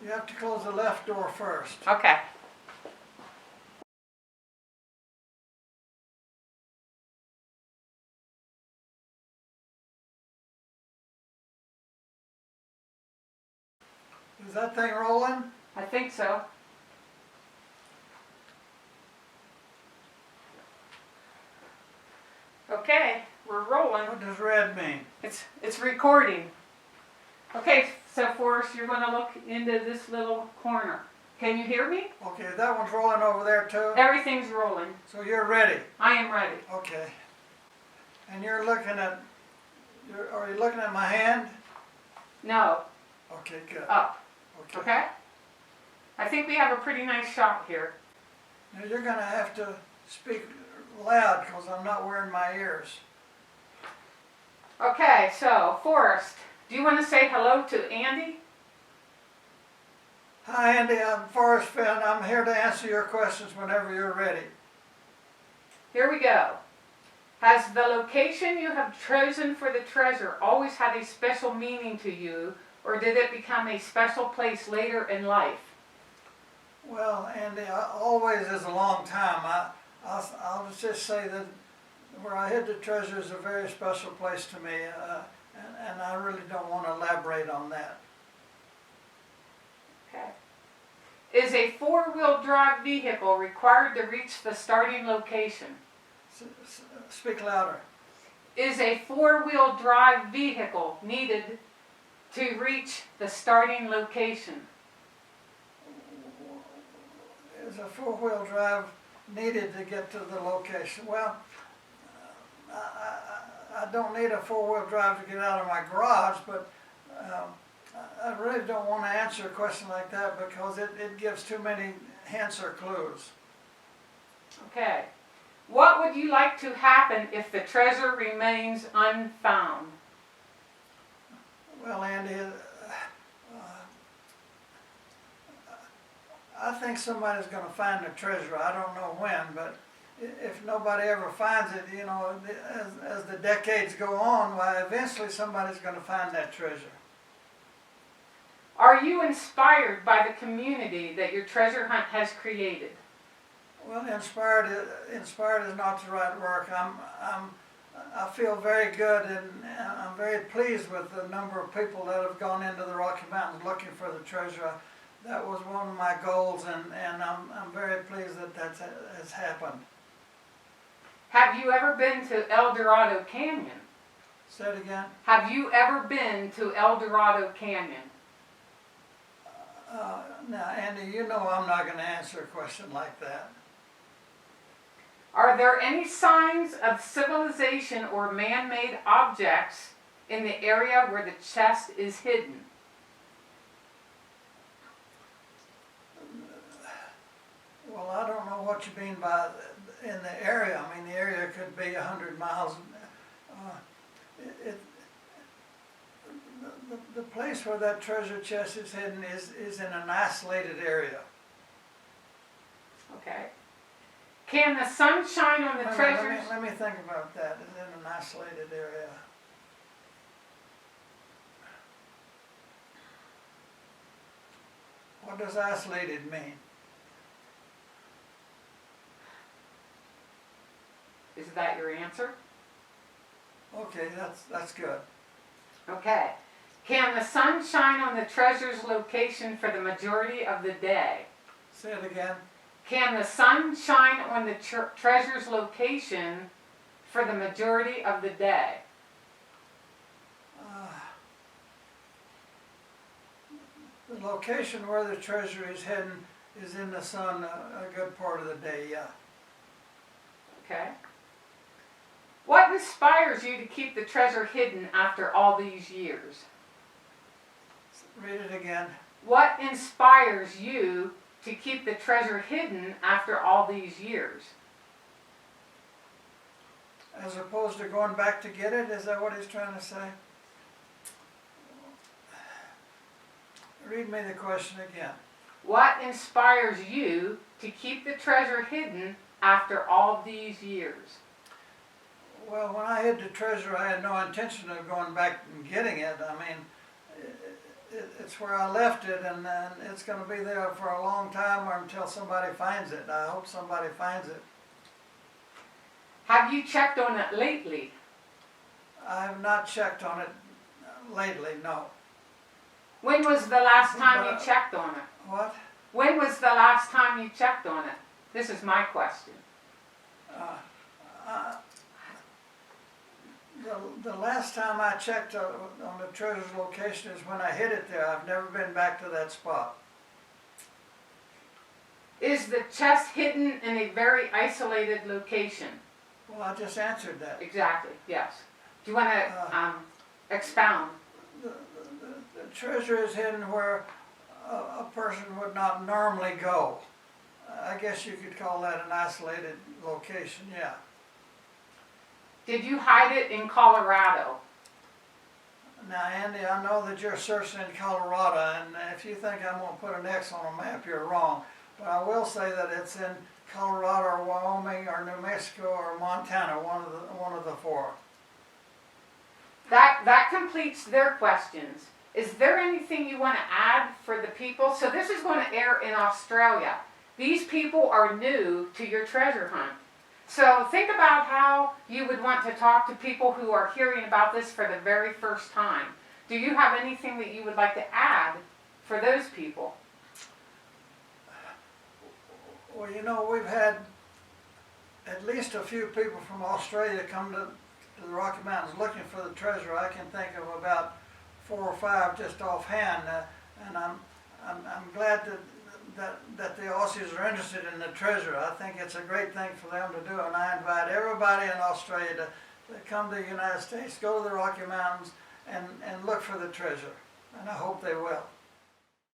You have to close the left door first. Okay. Is that thing rolling? I think so. Okay, we're rolling. What does red mean? It's recording. Okay, so Forrest, you're going to look into this little corner. Can you hear me? Okay, that one's rolling over there too? Everything's rolling. So you're ready? I am ready. Okay. And you're looking at, are you looking at my hand? No, Okay, good. up. Okay. Okay? I think we have a pretty nice shot here. Now you're going to have to speak loud because I'm not wearing my ears. Okay, so Forrest, do you want to say hello to Andy? Hi Andy, I'm Forrest Fenn. I'm here to answer your questions whenever you're ready. Here we go. Has the location you have chosen for the treasure always had a special meaning to you, or did it become a special place later in life? Well, Andy, always is a long time. I'll just say that where I hid the treasure is a very special place to me, and I really don't want to elaborate on that. Okay. Is a four-wheel drive vehicle required to reach the starting location? Speak louder. Is a four-wheel drive vehicle needed to reach the starting location? Is a four-wheel drive needed to get to the location? Well, I don't need a four-wheel drive to get out of my garage, but I really don't want to answer a question like that because it gives too many hints or clues. Okay. What would you like to happen if the treasure remains unfound? Well, Andy, I think somebody's going to find the treasure. I don't know when, but if nobody ever finds it, you know, as the decades go on, why eventually somebody's going to find that treasure. Are you inspired by the community that your treasure hunt has created? Well, inspired is not the right word. I feel very good, and I'm very pleased with the number of people that have gone into the Rocky Mountains looking for the treasure. That was one of my goals, and I'm very pleased that that has happened. Have you ever been to El Dorado Canyon? Say it again. Have you ever been to El Dorado Canyon? Now, Andy, you know I'm not going to answer a question like that. Are there any signs of civilization or man-made objects in the area where the chest is hidden? Well, I don't know what you mean by in the area. I mean, the area could be 100 miles. The place where that treasure chest is hidden is in an isolated area. Okay. Can the sun shine on the treasures? Let me think about that. It's in an isolated area. What does isolated mean? Is that your answer? Okay, that's good. Okay. Can the sun shine on the treasure's location for the majority of the day? Say it again. Can the sun shine on the treasure's location for the majority of the day? The location where the treasure is hidden is in the sun a good part of the day, yeah. Okay. What inspires you to keep the treasure hidden after all these years? Read it again. What inspires you to keep the treasure hidden after all these years? As opposed to going back to get it? Is that what he's trying to say? Read me the question again. What inspires you to keep the treasure hidden after all these years? Well, when I hid the treasure, I had no intention of going back and getting it. I mean, it's where I left it, and it's going to be there for a long time or until somebody finds it. I hope somebody finds it. Have you checked on it lately? I have not checked on it lately, no. When was the last time you checked on it? What? When was the last time you checked on it? This is my question. The last time I checked on the treasure's location is when I hid it there. I've never been back to that spot. Is the chest hidden in a very isolated location? Well, I just answered that. Exactly, yes. Do you want to expound? The treasure is hidden where a person would not normally go. I guess you could call that an isolated location, yeah. Did you hide it in Colorado? Now, Andy, I know that you're searching in Colorado, and if you think I'm going to put an X on a map, you're wrong. But I will say that it's in Colorado or Wyoming or New Mexico or Montana, one of the four. That completes their questions. Is there anything you want to add for the people? So this is going to air in Australia. These people are new to your treasure hunt. So think about how you would want to talk to people who are hearing about this for the very first time. Do you have anything that you would like to add for those people? Well, you know, we've had at least a few people from Australia come to the Rocky Mountains looking for the treasure. I can think of about 4 or 5 just offhand, and I'm glad that the Aussies are interested in the treasure. I think it's a great thing for them to do, and I invite everybody in Australia to come to the United States, go to the Rocky Mountains, and look for the treasure, and I hope they will.